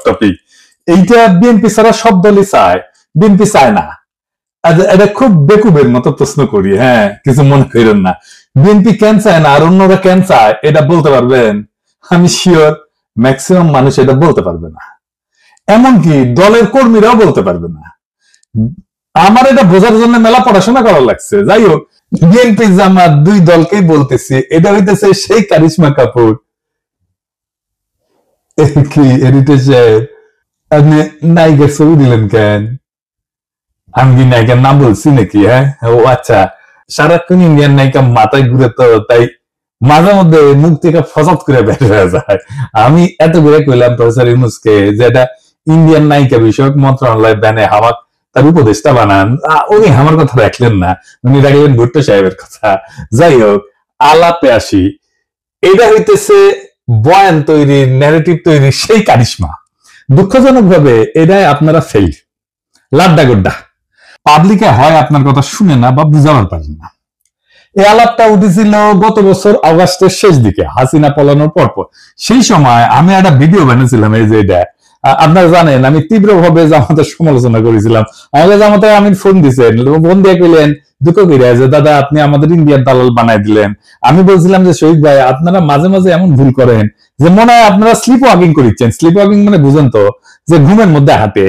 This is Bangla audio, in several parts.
টপিক। এইটা বিএনপি ছাড়া সব দলই চায়, বিএনপি চায় না। এটা খুব বেকুবের মতো প্রশ্ন করি, হ্যাঁ কিছু মনে করেন না। বিএনপি কেন চায় না আর অন্যরা কেন চায় এটা বলতে পারবেন? আমি শিওর ম্যাক্সিমাম মানুষ এটা বলতে পারবে না, এমনকি দলের কর্মীরাও বলতে পারবে না। আমার এটা বোঝার জন্য মেলা পড়াশোনা করা লাগছে। যাই হোক, বিএনপি জামাত দুই দলকেই বলতেছি, এটা হইতেছে সেই কারিশমা কাপুর। কি এডিটর সাহেব, আপনি নায়িকার ছবি দিলেন কেন? আমি কি নায়িকার নাম বলছি নাকি? হ্যাঁ, ও আচ্ছা, সারাক্ষণ ইন্ডিয়ান নায়িকা মাথায় ঘুরে তো, তাই মাঝে মধ্যে মুখ থেকে ফসাদ করে বের হয়ে যায়। আমি এত করে কইলাম প্রফেসর ইউনূসকে যে এটা ইন্ডিয়ান নায়িকা বিষয়ক মন্ত্রণালয় ব্যানে হামাক তার উপদেষ্টা বানান, উনি আমার কথা রাখলেন না, উনি রাখলেন ভুট্টো সাহেবের কথা। যাই হোক, আলাপে আসি। এটা হইতেছে বয়ান তৈরি, ন্যারেটিভ তৈরি সেই কারিশমা। দুঃখজনক ভাবে এটাই আপনারা ফেল, লাড্ডা গোড্ডা। পাবলিকে হয় আপনার কথা শুনে না বা বুঝাবার পারেন না। এই আলাপটা উঠেছিল গত বছর আগস্টের শেষ দিকে, হাসিনা পলানোর পর। সেই সময় আমি একটা ভিডিও বানিয়েছিলাম, এই যে এটা আপনারা জানেন, আমি তীব্রভাবে জামাতের সমালোচনা করেছিলাম। আমাকে জামাতে আমি ফোন দিচ্ছেন, ফোন দিয়ে কইলেন দুঃখ করে যে দাদা আপনি আমাদের ইন্ডিয়ার দালাল বানাই দিলেন। আমি বলছিলাম যে শহীদ ভাই, আপনারা মাঝে মাঝে এমন ভুল করেন যে মনে হয় আপনারা স্লিপ ওয়াকিং করিচ্ছেন। স্লিপ ওয়াকিং মানে বুঝেন তো, যে ঘুমের মধ্যে হাঁটে,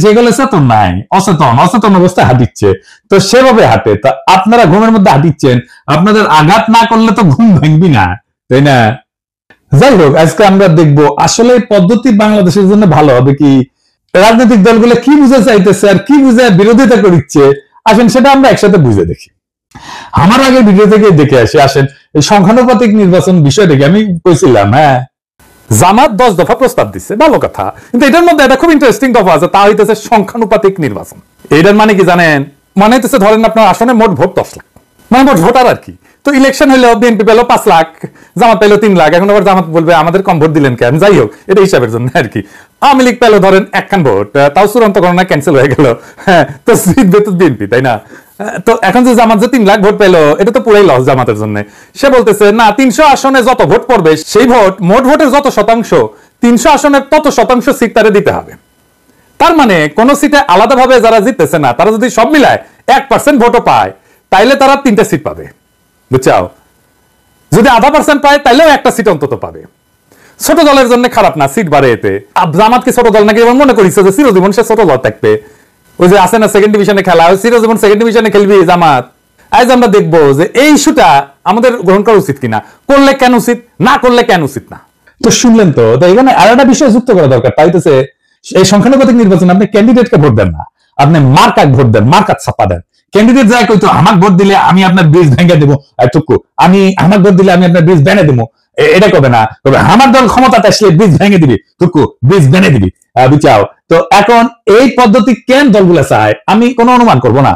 সেগুলো চেতন নাই, অচেতন অবস্থায় হাঁটিচ্ছে, তো সেভাবে হাঁটে। তা আপনারা ঘুমের মধ্যে হাঁটিচ্ছেন, আপনাদের আঘাত না করলে তো ঘুম ভাঙবি না, তাই না? যাই হোক, আজকে আমরা দেখবো আসলে পদ্ধতি বাংলাদেশের জন্য ভালো হবে কি, রাজনৈতিক দলগুলো কি বুঝে চাইতেছে আর কি বুঝে বিরোধিতা করছে। আসেন সেটা আমরা একসাথে বুঝে দেখি। আমার আগে ভিডিও থেকে দেখে আসি। আসেন, এই সংখ্যানুপাতিক নির্বাচন বিষয়টাকে আমি কইছিলাম, হ্যাঁ জামাত 10 দফা প্রস্তাব দিচ্ছে, ভালো কথা, কিন্তু এটার মধ্যে একটা খুব ইন্টারেস্টিং দফা আছে, তা হইতেছে সংখ্যানুপাতিক নির্বাচন। এটার মানে কি জানেন? মানে হইতেছে ধরেন আপনার আসনে মোট ভোট 10 লাখ, মানে মোট ভোটার আর কি। তো ইলেকশন হইলো বিএনপি পেলো 5 লাখ, জামাত পেলো 3 লাখ। এখন আবার জামাত বলবে আমাদের কম ভোট দিলেন কেন? যাই হোক, এটা হিসাবের জন্য আর কি। আওয়ামী লীগ পেলো ধরেন 1 ভোট, তাও চূড়ান্ত গণনা ক্যান্সেল হয়ে গেল, হ্যাঁ, তো জিতবে তো বিএনপি, তাই না? তো এখন যে জামাত যে 3 লাখ ভোট পেলো, এটা তো পুরাই লস জামাতের জন্য। সে বলতেছে না, 300 আসনে যত ভোট পড়বে সেই ভোট, মোট ভোটের যত শতাংশ, 300 আসনের তত শতাংশ সিট তারে দিতে হবে। তার মানে কোন সিটে আলাদাভাবে যারা জিততেছে না, তারা যদি সব মিলায় 1% ভোটও পায়, তাইলে তারা 3টা সিট পাবে, বুঝছাও? যদি 0.5% পায়, তাইলেও একটা সিট অন্তত পাবে। ছোট দলের জন্য খারাপ না, সিট বাড়ে এতে। জামাত কি ছোট দল নাকি? এবার মনে করিস যে চিরজীবন সে ছোট দল থাকবে। ওই যে আছে না সেকেন্ড ডিভিশনে খেলা, ওই চিরজীবন সেকেন্ড ডিভিশনে খেলবি জামাত। আজ আমরা দেখবো যে এই ইস্যুটা আমাদের গ্রহণ করা উচিত কিনা, করলে কেন উচিত, না করলে কেন উচিত না। তো শুনলেন তো, এখানে আর একটা বিষয় যুক্ত করা দরকার, তাই হচ্ছে এই সংখ্যানুপাতিক নির্বাচনে আপনি ক্যান্ডিডেটকে ভোট দেন না, আপনি মার্কাক ভোট দেন, মার্কাত ছাপা দেন। ক্যান্ডিডেট যায় কইতো আমার ভোট দিলে আমি আপনার ব্রিজ ভেঙে দেবো, টুকু আমি আমার ভোট দিলে আমি আপনার ব্রিজ বেনে দেবো, এটা করবে না। তবে আমার দল ক্ষমতাতে আসলে ব্রিজ ভেঙে দিবি, টুকু ব্রিজ বেনে দিবি, বুঝাও? তো এখন এই পদ্ধতি কেন দলগুলো চায় আমি কোনো অনুমান করব না,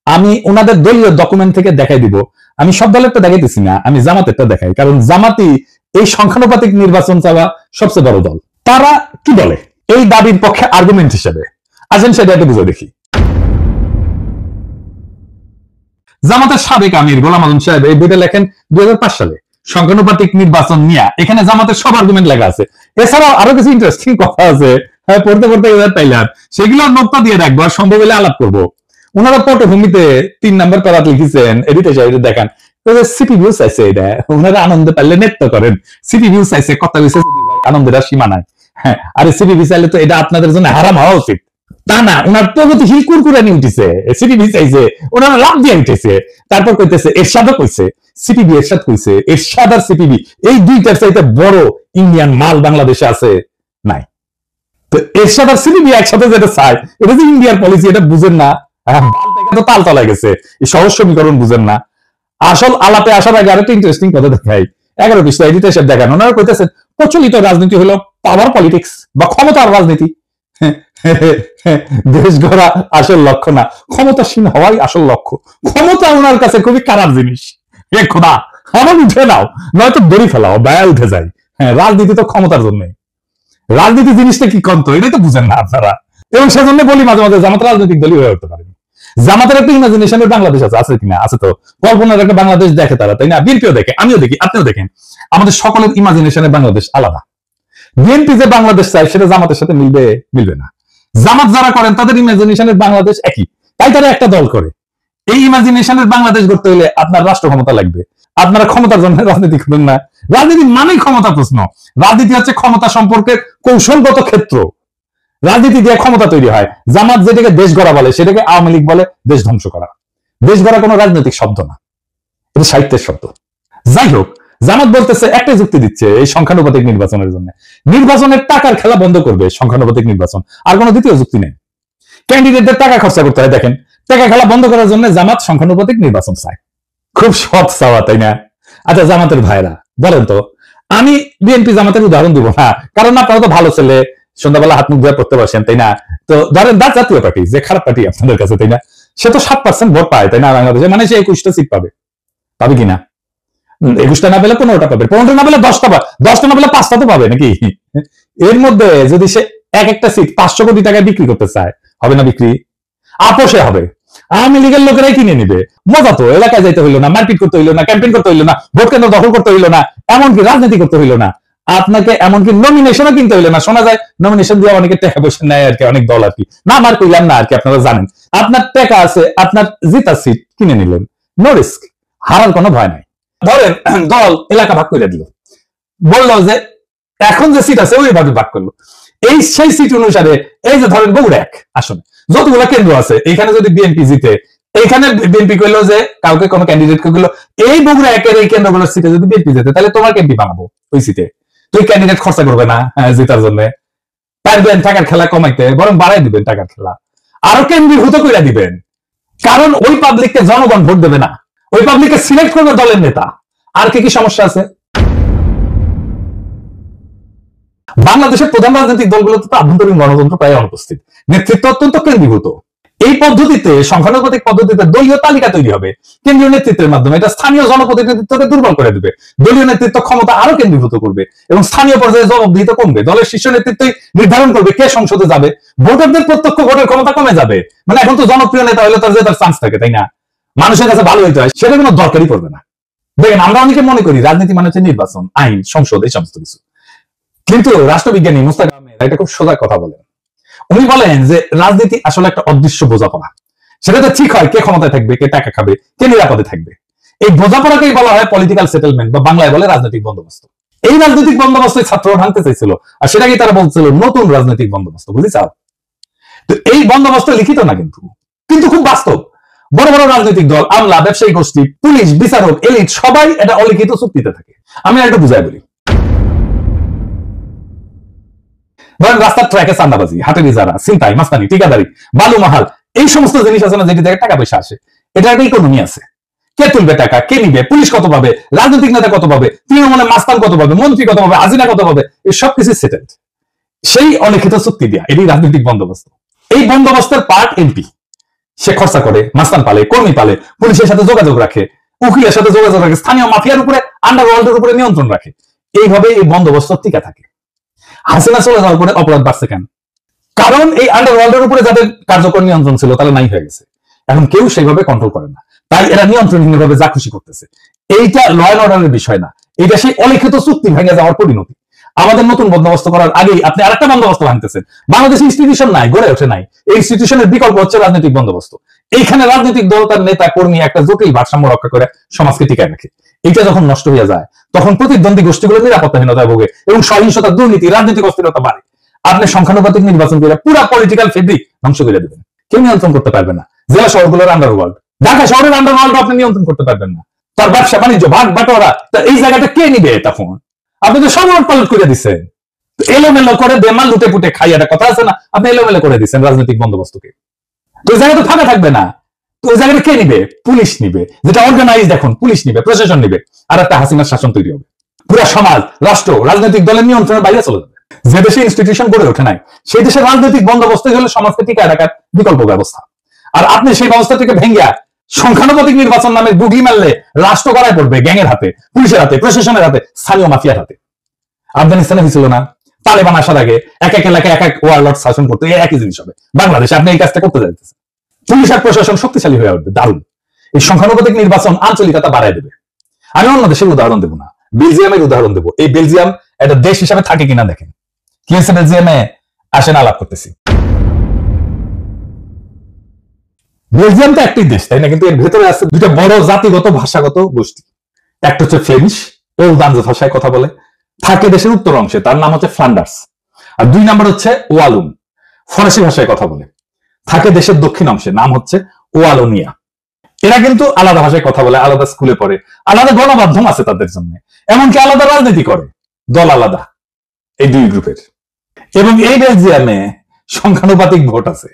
আমি ওনাদের দলীয় ডকুমেন্ট থেকে দেখাই দিব। আমি সব দলেরটা দেখাইতেছি না, আমি জামাতেরটা দেখাই, কারণ জামাতি এই সংখ্যানুপাতিক নির্বাচন চাওয়া সবচেয়ে বড় দল। তারা কি বলে এই দাবির পক্ষে আর্গুমেন্ট হিসেবে, আসেন সেটা একটু বুঝে দেখি। জামাতের সাবেক আমির গোলাম আজম সাহেব এই বইটা লেখেন 2005 সালে, সংখ্যানুপাতিক নির্বাচন নিয়ে। এখানে জামাতের সব আর্গুমেন্ট লেখা আছে। এছাড়াও আরো কিছু ইন্টারেস্টিং কথা আছে, হ্যাঁ পড়তে পড়তে পাইলাম, সেগুলো নোটটা দিয়ে রাখবো, আর সম্ভব হলে আলাপ করবো। ওনারা পটভূমিতে 3 নম্বর করাত লিখেছেন, এডিটর সাহেব দেখান, সিপি ভিউ চাইছে, এটা ওনারা আনন্দে পারলে নেট তো করেন। সিপি ভিউ চাইছে, কথা বলছে, আনন্দের আর সীমা নাই। হ্যাঁ, আরে সিপি ভিউ চাইলে তো এটা আপনাদের জন্য হারাম হওয়া উচিত, তা না? ওনার প্রগতিশীল কুরকুরানি উঠেছে, সিপিবি চাইছে, ওনারা লাভ দিয়ে উঠেছে। তারপর কইতেছে এরশাদও কইছে, সিপিবি এরশাদ কইছে, এরশাদ আর সিপিবি এই দুইটার চাইতে বড় ইন্ডিয়ান মাল বাংলাদেশে আছে নাই। তো এরশাদ আর সিপিবি একসাথে যেটা চায়, এটা যে ইন্ডিয়ার পলিসি, এটা বুঝেন না। তো তাল তলায় গেছে, এই সহজ সমীকরণ বুঝেন না। আসল আলাপে আসার আগে আরেকটা ইন্টারেস্টিং কথা দেখাই, 11 পৃষ্ঠা এডিটর সাহেব দেখান। ওনারা কইতেছেন প্রচলিত রাজনীতি হলো পাওয়ার পলিটিক্স বা ক্ষমতার রাজনীতি। দেশ গড়া আসল লক্ষ্য না, ক্ষমতাসীন হওয়াই আসল লক্ষ্য। ক্ষমতা ওনার কাছে খুবই খারাপ জিনিস। এ খোদা, আমার উঠে নাও, নয়তো দড়ি ফেলাও, ব্যয় উঠে যায়। হ্যাঁ, রাজনীতি তো ক্ষমতার জন্য। রাজনীতি জিনিসটা কি কন্ত, এটাই তো বুঝেন না আপনারা। এবং সেজন্য বলি মাঝে মাঝে জামাত রাজনৈতিক দলই হয়ে উঠতে পারেনি। জামাতের একটা ইমাজিনেশনের বাংলাদেশ আছে, আছে কিনা? আছে তো, কল্পনার একটা বাংলাদেশ দেখে তারা, তাই না? বিএনপিও দেখে, আমিও দেখি, আপনিও দেখেন। আমাদের সকলের ইমাজিনেশনের বাংলাদেশ আলাদা। বিএনপি যে বাংলাদেশ চায় সেটা জামাতের সাথে মিলবে না। জামাত যারা করেন তাদের ইমাজিনেশনের বাংলাদেশ একই, তাই তারা একটা দল করে। এই ইমাজিনেশনের বাংলাদেশ করতে হলে আপনার রাষ্ট্র ক্ষমতা লাগবে। আপনারা ক্ষমতার জন্য রাজনীতি করেন না। রাজনীতি মানেই ক্ষমতা প্রশ্ন। রাজনীতি হচ্ছে ক্ষমতা সম্পর্কের কৌশলগত ক্ষেত্র। রাজনীতি দিয়ে ক্ষমতা তৈরি হয়। জামাত যেটাকে দেশ গড়া বলে সেটাকে আওয়ামী লীগ বলে দেশ ধ্বংস করা। দেশ গড়া কোনো রাজনৈতিক শব্দ না, এটা সাহিত্যের শব্দ। যাই হোক, জামাত বলতেছে একটা যুক্তি দিচ্ছে এই সংখ্যানুপাতিক নির্বাচনের জন্য, নির্বাচনের টাকার খেলা বন্ধ করবে সংখ্যানুপাতিক নির্বাচন। আর কোনো দ্বিতীয় যুক্তি নেই। ক্যান্ডিডেটদের টাকা খরচা করতে হয়। দেখেন, টাকা খেলা বন্ধ করার জন্য জামাত সংখ্যানুপাতিক নির্বাচন চায়। খুব সৎ চাওয়া, তাই না? আচ্ছা জামাতের ভাইরা বলেন তো, আমি বিএনপি জামাতের উদাহরণ দিব না, কারণ আপনারা তো ভালো ছেলে, সন্ধ্যাবেলা হাত মুখ ধুয়ে পড়তে বসেন, তাই না? তো ধরেন জাতীয় পার্টি, যে খারাপ পার্টি আপনাদের কাছে, তাই না? সে তো 7% ভোট পায়, তাই না? বাংলাদেশে মানে সে 21টা সিট পাবে কিনা? 21টা না পেলে 15টা পাবে, 15টা না পেলে 10টা পাবে, 10টা না পেলে 5টা তো পাবে নাকি? এর মধ্যে যদি সে একটা সিট 500 কোটি টাকায় বিক্রি করতে চায়, হবে না বিক্রি? আপোষে হবে। আওয়ামী লীগের লোকেরাই কিনে নিবে। মজা তো, এলাকায় যাইতে হইলো না, মারপিট করতে হইলো না, ক্যাম্পেইন করতে হইলো না, ভোট কেন্দ্র দখল করতে হইলো না, এমনকি রাজনীতি করতে হইলো না, আপনাকে এমনকি নমিনেশনও কিনতে হইলো না। শোনা যায় নমিনেশন দিয়ে অনেকে টাকা পয়সা নেয় আর কি, অনেক দল আর কি। না আমার কইলাম না আর কি, আপনারা জানেন। আপনার টাকা আছে, আপনার জিতা সিট কিনে নিলেন, নো রিস্ক, হারার কোনো ভয় নাই। ধরেন দল এলাকা ভাগ করে দিল, বললো যে এখন যে সিট আছে ওইভাবে ভাগ করলো। সেই সিট অনুসারে এই যে ধরেন বগুড়া 1 আসনে যতগুলো কেন্দ্র আছে, এখানে যদি বিএনপি জিতে, এইখানে বিএনপি কইলো যে কাউকে কোনো ক্যান্ডিডেট কইলো এই বগুড়া 1-এর এই কেন্দ্রগুলোর সিটে যদি বিএনপি জিতে, তাহলে তোমার এমপি বানাবো ওই সিটে। তুই ক্যান্ডিডেট খরচা করবে না জেতার জন্য, পারবেন টাকার খেলা কমাইতে, বরং বাড়াই দিবেন টাকার খেলা, আরো কেন্দ্রীভূত করে দিবেন। কারণ ওই পাবলিককে জনগণ ভোট দেবে না, ওই পাবলিককে সিলেক্ট করবে দলের নেতা। আর কি সমস্যা আছে? বাংলাদেশের প্রধান রাজনৈতিক দলগুলোতে তো আভ্যন্তরীণ গণতন্ত্র প্রায় অনুপস্থিত, নেতৃত্ব অত্যন্ত কেন্দ্রীভূত। এই পদ্ধতিতে, সংখ্যানুপাতিক পদ্ধতিতে দলীয় তালিকা তৈরি হবে কেন্দ্রীয় নেতৃত্বের মাধ্যমে। এটা স্থানীয় জনপ্রতিনিধিত্বকে দুর্বল করে দেবে, দলীয় নেতৃত্ব ক্ষমতা আরো কেন্দ্রীভূত করবে এবং স্থানীয় পর্যায়ে জবাবদিহিতা কমবে। দলের শীর্ষ নেতৃত্বই নির্ধারণ করবে কে সংসদে যাবে, ভোটারদের প্রত্যক্ষ ভোটের ক্ষমতা কমে যাবে। মানে এখন তো জনপ্রিয় নেতা হলে তার জেতার চান্স থাকে, তাই না? মানুষের কাছে ভালো হইতে হয়, সেটা কোনো দরকারই পড়বে না। দেখেন, আমরা অনেকে মনে করি রাজনীতি মানে হচ্ছে নির্বাচন, আইন, সংসদ, এই সমস্ত কিছু। কিন্তু রাষ্ট্রবিজ্ঞানী মুস্তাক আহমেদ একটা খুব সোজা কথা বলেন। উনি বলেন যে রাজনীতি আসলে একটা অদৃশ্য বোঝাপড়া। সেটাতে ঠিক হয় কে ক্ষমতায় থাকবে, কে টাকা খাবে, কে নিরাপদে থাকবে। এই বোঝাপড়াকেই বলা হয় পলিটিক্যাল সেটেলমেন্ট, বা বাংলায় বলে রাজনৈতিক বন্দোবস্ত। এই রাজনৈতিক বন্দোবস্ত ছাত্ররা ভাঙতে চাইছিল, আর সেটাকে তারা বলছিল নতুন রাজনৈতিক বন্দোবস্ত। বুঝলি চাও? তো এই বন্দোবস্ত লিখিত না, কিন্তু কিন্তু খুব বাস্তব। বড় বড় রাজনৈতিক দল, আমলা, ব্যবসায়ী গোষ্ঠী, পুলিশ, বিচারক, এলিট সবাই এটা অলিখিত চুক্তিতে থাকে। আমি একটু বুঝাই বলি। ধরেন রাস্তার ট্র্যাকে চাঁদাবাজি, হাটের ইজারা, ছিনতাই, মাস্তানি, ঠিকাদারি, বালু মাহাল, এই সমস্ত জিনিস আছে না, যেটি থেকে টাকা পয়সা আসে, এটা একটা ইকোনমি আছে। কে তুলবে টাকা, কে নিবে, পুলিশ কত পাবে, রাজনৈতিক নেতা কত পাবে, তৃণমূলের মাস্তান কত পাবে, মন্ত্রী কত পাবে, হাজিরা কত পাবে, এই সব কিছু সেটেলড সেই অলিখিত চুক্তি দিয়া। এটি রাজনৈতিক বন্দোবস্ত। এই বন্দোবস্তের পার্ট এমপি। সে খরচা করে, মাস্তান পালে, কর্মী পালে, পুলিশের সাথে যোগাযোগ রাখে, উকিলের সাথে যোগাযোগ রাখে, স্থানীয় মাফিয়ার উপরে, আন্ডারওয়ার্ল্ডের উপরে নিয়ন্ত্রণ রাখে। এইভাবে এই বন্দোবস্ত টিকে থাকে। হাসিনা চলে যাওয়ার পরে অপরাধ বাড়ছে কেন? কারণ এই আন্ডারওয়ার্ল্ডের উপরে যাদের কার্যকর নিয়ন্ত্রণ ছিল তারা নাই হয়ে গেছে, এখন কেউ সেইভাবে কন্ট্রোল করে না, তাই এরা নিয়ন্ত্রণহীনভাবে যা খুশি করতেছে। এইটা ল অ্যান্ড অর্ডারের বিষয় না, এটা সেই অলিখিত চুক্তি ভেঙে যাওয়ার পরিণতি। আমাদের নতুন বন্দোবস্ত করার আগেই আপনি আরেকটা বন্দোবস্ত ভাঙতেছেন। বাংলাদেশে ইনস্টিটিউশন নাই, গড়ে ওঠে নাই। এই ইনস্টিটিউশনের বিকল্প হচ্ছে রাজনৈতিক বন্দোবস্ত। এইখানে রাজনৈতিক দল তার নেতা কর্মী একটা জটিল ভারসাম্য রক্ষা করে সমাজকে টিকায় রাখে। এইটা যখন নষ্ট হয়ে যায়, তখন প্রতিদ্বন্দ্বী গোষ্ঠীগুলো নিরাপত্তাহীনতায় ভোগে এবং সহিংসতা, দুর্নীতি, রাজনৈতিক অস্থিরতা বাড়ে। আপনি সংখ্যানুপাতিক নির্বাচন করে পুরো পলিটিক্যাল ফেব্রিক ধ্বংস করে দেবেন। কেউ নিয়ন্ত্রণ করতে পারবে না। জেলা শহরগুলোর আন্ডারওয়ার্ল্ড, ঢাকা শহরের আন্ডারওয়ার্ল্ড আপনি নিয়ন্ত্রণ করতে পারবেন না। তার ব্যবসা বাণিজ্য, ভাগ বাটোয়ারা, এই জায়গাটা কে নিবে? তখন আপনি তো সব পালট করে দিচ্ছেন, এলোমেলো করে বেমাল লুটে পুটে খাই, একটা কথা আছে না, আপনি এলোমেলো করে দিচ্ছেন রাজনৈতিক বন্দোবস্তকে। তো ওই জায়গা তো ফাঁকা থাকবে না। তো ওই জায়গাটা কে নিবে? পুলিশ নিবে, যেটা অর্গানাইজ, এখন পুলিশ নিবে, প্রশাসন নিবে, আর একটা হাসিনার শাসন তৈরি হবে। পুরা সমাজ, রাষ্ট্র রাজনৈতিক দলের নিয়ন্ত্রণের বাইরে চলে যাবে। যে দেশে ইনস্টিটিউশন গড়ে ওঠে নাই, সেই দেশের রাজনৈতিক বন্দোবস্ত হলো সমাজকে টিকায় রাখার বিকল্প ব্যবস্থা। আর আপনি সেই ব্যবস্থা থেকে ভেঙ্গিয়া সংখ্যানুপাতিক নির্বাচন নামে গুগলি মারলে রাষ্ট্র গড়ায় পড়বে গ্যাংয়ের হাতে, পুলিশের হাতে, প্রশাসনের হাতে, স্থানীয় মাফিয়ার হাতে। আফগানিস্তানে হয়েছিল না, তালেবান আসার আগে এক এক এলাকায় এক এক ওয়ারলর্ড শাসন করতে, একই জিনিস হবে বাংলাদেশে। আপনি এই কাজটা করতে যাইতেছেন। পুলিশ আর প্রশাসন শক্তিশালী হয়ে উঠবে, দারুণ। এই সংখ্যানুপাতিক নির্বাচন আঞ্চলিকতা বাড়ায় দেবে। আমি অন্য দেশের উদাহরণ দেবো না, বেলজিয়ামের উদাহরণ দেবো। এই বেলজিয়াম একটা দেশ হিসাবে থাকে কিনা দেখেন। কি হয়েছে বেলজিয়ামে? আসেন আলাপ করতেছি। বেলজিয়াম তো একটি দেশ, তাই না? কিন্তু এর ভেতরে আছে দুইটা বড় জাতিগত ভাষাগত গোষ্ঠী। একটা হচ্ছে ফ্লেমিশ, ওলদানজ ভাষায় কথা বলে, থাকে দেশের উত্তর অংশে, তার নাম হচ্ছে ফ্লান্ডার্স। আর 2 নম্বর হচ্ছে ওয়ালুন, ফরাসি ভাষায় কথা বলে, থাকে দেশের দক্ষিণ অংশে, নাম হচ্ছে ওয়ালোনিয়া। এরা কিন্তু আলাদা ভাষায় কথা বলে, আলাদা স্কুলে পড়ে, আলাদা গণমাধ্যম আছে তাদের জন্য, এমনকি আলাদা রাজনীতি করে, দল আলাদা এই 2 গ্রুপের। এবং এই বেলজিয়ামে সংখ্যানুপাতিক ভোট আছে।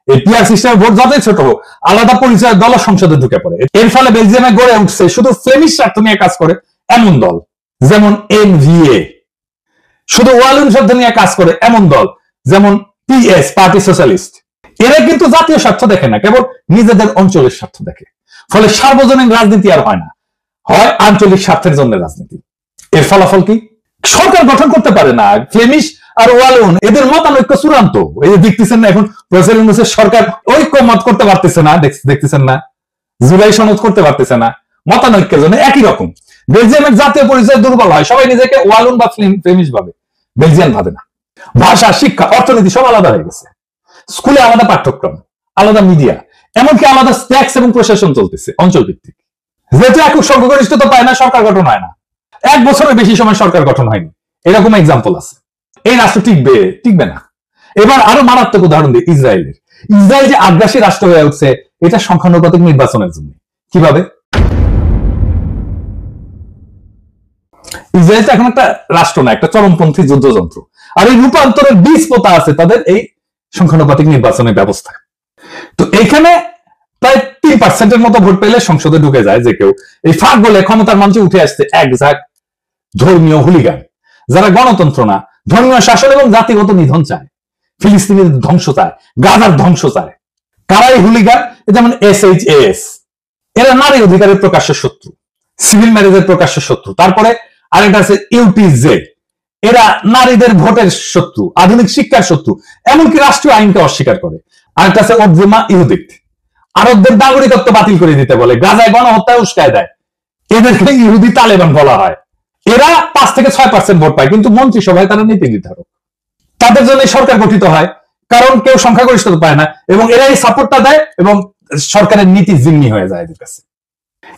এই পিআর সিস্টেমের ভোট যতই ছোট হোক, আলাদা পরিচয় দল সংসদে ঢুকে পড়ে। এর ফলে বেলজিয়ামে গড়ে উঠছে শুধু ফ্লেমিশ স্বার্থ নিয়ে কাজ করে এমন দল, যেমন এনভিএ। শুধু ওয়ালুন শব্দ নিয়ে কাজ করে এমন দল, যেমন পিএস, পার্টি সোশ্যালিস্ট। এরা কিন্তু জাতীয় স্বার্থ দেখে না, কেবল নিজেদের অঞ্চলের স্বার্থ দেখে। ফলে সার্বজনীন রাজনীতি আর হয় না, হয় আঞ্চলিক স্বার্থের জন্য রাজনীতি। এর ফলাফল কি? সরকার গঠন করতে পারে না। ফ্লেমিশ আর ওয়ালুন এদের মতানৈক্য চূড়ান্ত। এই যে দেখতেছেন না, এখন প্রফেসর ইউনূসের সরকার ঐক্য মত করতে পারতেছে না, দেখতেছেন না, জুলাই সনদ করতে পারতেছে না, মতানৈক্যের জন্য। একই রকম বেলজিয়ামের জাতীয় পরিচয় দুর্বল হয়, সবাই নিজেকে ওয়ালুন বা ফ্লেমিশ ভাবে, বেলজিয়ান ভাবে না। ভাষা, শিক্ষা, অর্থনীতি সব আলাদা হয়ে গেছে। স্কুলে আলাদা পাঠ্যক্রম, আলাদা মিডিয়া, এমনকি আলাদা ট্যাক্স এবং প্রশাসন চলতেছে অঞ্চল ভিত্তিক। যেহেতু একক সংখ্যাগরিষ্ঠতা পায় না, সরকার গঠন হয় না। 1 বছরের বেশি সময় সরকার গঠন হয়নি, এরকম এক্সাম্পল আছে। এই রাষ্ট্র টিকবে না। এবার আরো মারাত্মক উদাহরণ দিই ইসরায়েলের। ইসরায়েল যে আগ্রাসী রাষ্ট্র হয়ে উঠছে, এটা সংখ্যানুপাতিক নির্বাচনের জন্য। কিভাবে? ইসরায়েল এখন একটা রাষ্ট্র না, একটা চরমপন্থী যুদ্ধযন্ত্র। আর এই রূপান্তরের বীজ পোতা আছে তাদের এই সংখ্যানুপাতিক নির্বাচনের ব্যবস্থায়। তো এইখানে প্রায় 3% মতো ভোট পেলে সংসদে ঢুকে যায় যে কেউ। এই ফাঁক বলে ক্ষমতার মঞ্চে উঠে আসছে এক ঝাঁক ধর্মীয় হুলিগান, যারা গণতন্ত্র না, ধর্মীয় শাসন এবং জাতিগত নিধন চায়, ফিলিস্তিনের ধ্বংস চায়, গাজার ধ্বংস চায়। কারাই হুলিগান? যেমন SHAS, এরা নারী অধিকারের প্রকাশ্য শত্রু, সিভিল ম্যারেজের প্রকাশ্য শত্রু। তারপরে আরেকটা আছে UTZ, এরা নারীদের ভোটের শত্রু, আধুনিক শিক্ষার শত্রু, এমনকি রাষ্ট্রীয় আইনকে অস্বীকার করে। আরেকটা আছে ওজমা ইহুদিত, আরবদের নাগরিকত্ব বাতিল করে দিতে বলে, গাজায় গণহত্যায় উস্কায় দেয়। এদেরকে ইহুদি তালেবান বলা হয়। এরা 5 থেকে 6% ভোট পায়, কিন্তু মন্ত্রিসভায় তারা নীতি নির্ধারক। তাদের জন্য সরকার গঠিত হয়, কারণ কেউ সংখ্যাগরিষ্ঠতা পায় না, এবং এরা এই সাপোর্টটা দেয় এবং সরকারের নীতি জিম্মি হয়ে যায় এদের কাছে।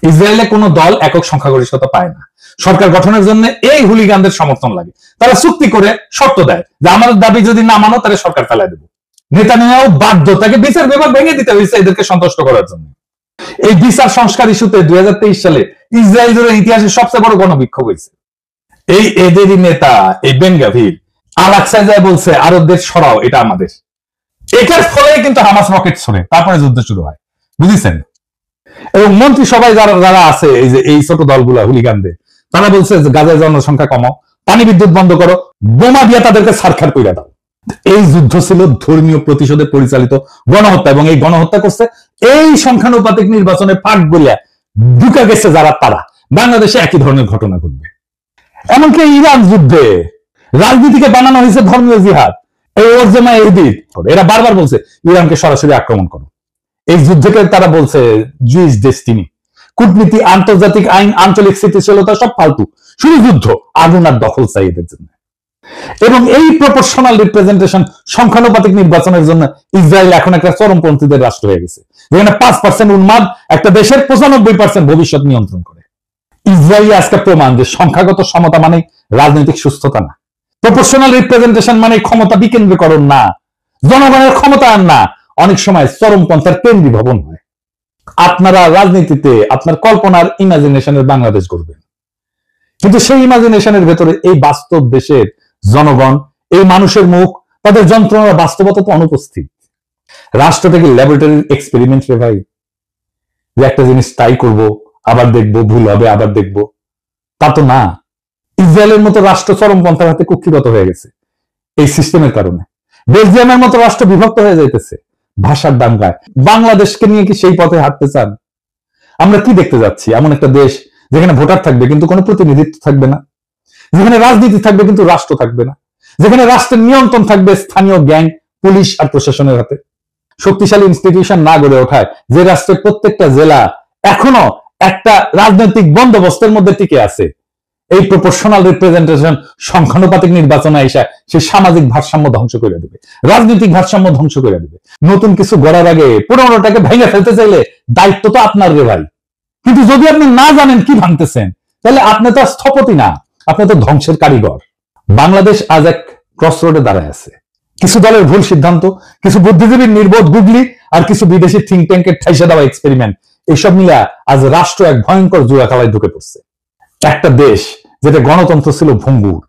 ইসরায়েলে কোনো দল একক সংখ্যাগরিষ্ঠতা পায় না। সরকার গঠনের জন্য এই হুলিগানদের সমর্থন লাগে। তারা চুক্তি করে শর্ত দেয় যে আমাদের দাবি যদি না মানো তাহলে সরকার ফেলায় দেব। নেতানিয়াহু বাধ্য, তাকে বিচার বিভাগ ভেঙে দিতে হয়েছে এদেরকে সন্তুষ্ট করার জন্য। এই বিচার সংস্কার ইস্যুতে 2023 সালে ইসরায়েল জুড়ে ইতিহাসের সবচেয়ে বড় গণবিক্ষোভ হয়েছে। এদেরই নেতা এই বেন গাভির আল-আকসায় যায় বলছে আরবদের সরাও, এটা আমাদের। এটার ফলে কিন্তু হামাস রকেট ছড়ে, তারপরে যুদ্ধ শুরু হয়, বুঝেছেন? এবং মন্ত্রিসভায় যারা আছে, এই যে এই ছোট দলগুলা হুলিগানদের, তারা বলছে যে গাজায় জনসংখ্যা কমাও, পানি বিদ্যুৎ বন্ধ করো, বোমা দিয়ে তাদেরকে ছারখার কইরা দাও। এই যুদ্ধ ছিল ধর্মীয় প্রতিশোধে পরিচালিত গণহত্যা, এবং এই গণহত্যা করছে এই সংখ্যানুপাতিক নির্বাচনে ফাঁক গলিয়া ঢুকে গেছে যারা, তারা। বাংলাদেশে একই ধরনের ঘটনা ঘটবে। এমনকি ইরান যুদ্ধে রাজনীতিকে বানানো হয়েছে ধর্মীয় জিহাদ। এই ওজমা ইহুদিত এরা বারবার বলছে ইরানকে সরাসরি আক্রমণ করো। এই যুদ্ধকে তারা বলছে জুইস ডেস্টিনি। কূটনীতি, আন্তর্জাতিক আইন, আঞ্চলিক স্থিতিশীলতা সব ফালতু, শুধু যুদ্ধ, আগুন আর দখল চাই এদের জন্য। এবং এই প্রপোর্শনাল রিপ্রেজেন্টেশন, সংখ্যানুপাতিক নির্বাচনের জন্য ইসরায়েল এখন একটা চরমপন্থীদের রাষ্ট্র হয়ে গেছে, যেখানে 5% উন্মাদ একটা দেশের 95% ভবিষ্যৎ নিয়ন্ত্রণ করে। ইসরায়েল আজকে প্রমাণ যে সংখ্যাগত সমতা মানে রাজনৈতিক সুস্থতা না, প্রপোর্শনাল রিপ্রেজেন্টেশন মানে ক্ষমতা বিকেন্দ্রীকরণ না, জনগণের ক্ষমতা আর না, অনেক সময় চরমপন্থার কেন্দ্রীভবন হয়। আপনারা রাজনীতিতে আপনার কল্পনার ইমাজিনেশনের বাংলাদেশ গড়বেন, কিন্তু সেই ইমাজিনেশনের ভেতরে এই বাস্তব দেশের জনগণ, এই মানুষের মুখ, তাদের যন্ত্রণার বাস্তবতা তো অনুপস্থিত। রাষ্ট্রটা কি ল্যাবরেটরির এক্সপেরিমেন্ট রে ভাই, যে একটা জিনিস তাই করব, আবার দেখবো ভুল হবে, আবার দেখবো? তা তো না। ইসরায়েলের মতো রাষ্ট্র চরমপন্থার হাতে কুক্ষিগত হয়ে গেছে এই সিস্টেমের কারণে। বেলজিয়ামের মতো রাষ্ট্র বিভক্ত হয়ে যাইতেছে ভাষার দাঙ্গায়। বাংলাদেশকে নিয়ে কি সেই পথে হাঁটতে চান? আমরা কি দেখতে যাচ্ছি? এমন একটা দেশ যেখানে ভোটার থাকবে কিন্তু কোনো প্রতিনিধিত্ব থাকবে না, যেখানে রাজনীতি থাকবে কিন্তু রাষ্ট্র থাকবে না, যেখানে রাষ্ট্রের নিয়ন্ত্রণ থাকবে স্থানীয় গ্যাং, পুলিশ আর প্রশাসনের হাতে। শক্তিশালী ইনস্টিটিউশন না গড়ে ওঠায় যে রাষ্ট্রের প্রত্যেকটা জেলা এখনো একটা রাজনৈতিক বন্দোবস্তের মধ্যে টিকে আছে, এই প্রপোর্শনাল রিপ্রেজেন্টেশন সংখ্যানুপাতিক নির্বাচনে এসে সে সামাজিক ভারসাম্য ধ্বংস করে দেবে, রাজনৈতিক ভারসাম্য ধ্বংস করে দেবে। নতুন কিছু গড়ার আগে পুরোনোটাকে ভেঙে ফেলতে চাইলে দায়িত্ব তো আপনার রে ভাই। কিন্তু যদি আপনি না জানেন কি ভাঙতেছেন, তাহলে আপনি তো স্থপতি না, আপনি তো ধ্বংসের কারিগর। বাংলাদেশ আজ এক ক্রসরোডে দাঁড়ায় আছে। কিছু দলের ভুল সিদ্ধান্ত, কিছু বুদ্ধিজীবীর নির্বোধ গুগলি, আর কিছু বিদেশি থিঙ্ক ট্যাঙ্কের ঠাইসা দেওয়া এক্সপেরিমেন্ট, এইসব মিলে আজ রাষ্ট্র এক ভয়ঙ্কর জুয়া খেলায় ঢুকে পড়ছে। একটা দেশ যেটা গণতন্ত্র ছিল ভঙ্গুর,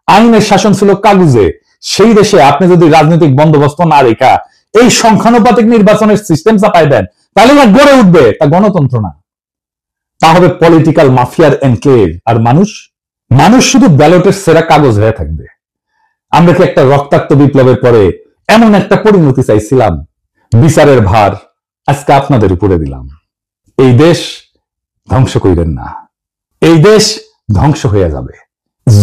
আইনের শাসন ছিল কাগুজে, সেই দেশে আপনি যদি রাজনৈতিক বন্দোবস্ত না রেখা এই সংখ্যানুপাতিক নির্বাচনের সিস্টেম চাপাই দেন, তাহলে না গড়ে উঠবে তা গণতন্ত্র না, তা হবে পলিটিক্যাল মাফিয়ার এনক্লেভ। আর মানুষ শুধু ব্যালটের সেরা কাগজ হয়ে থাকবে। আমরা কি একটা রক্তাক্ত বিপ্লবের পরে এমন একটা পরিণতি চাইছিলাম? বিচারের ভার আজকে আপনাদের উপরে দিলাম। এই দেশ ধ্বংস করিলেন না, এই দেশ ধ্বংস হয়ে যাবে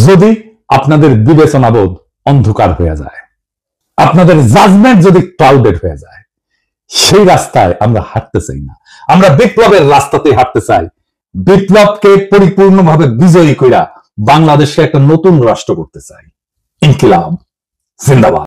যদি আপনাদের বিবেচনাবোধ অন্ধকার হয়ে যায়, আপনাদের জাজমেন্ট যদি ক্লাউডেড হয়ে যায়। সেই রাস্তায় আমরা হাঁটতে চাই না, আমরা বিপ্লবের রাস্তাতে হাঁটতে চাই। বিপ্লবকে পরিপূর্ণভাবে বিজয়ী কইরা বাংলাদেশকে একটা নতুন রাষ্ট্র করতে চাই। ইনকিলাব জিন্দাবাদ।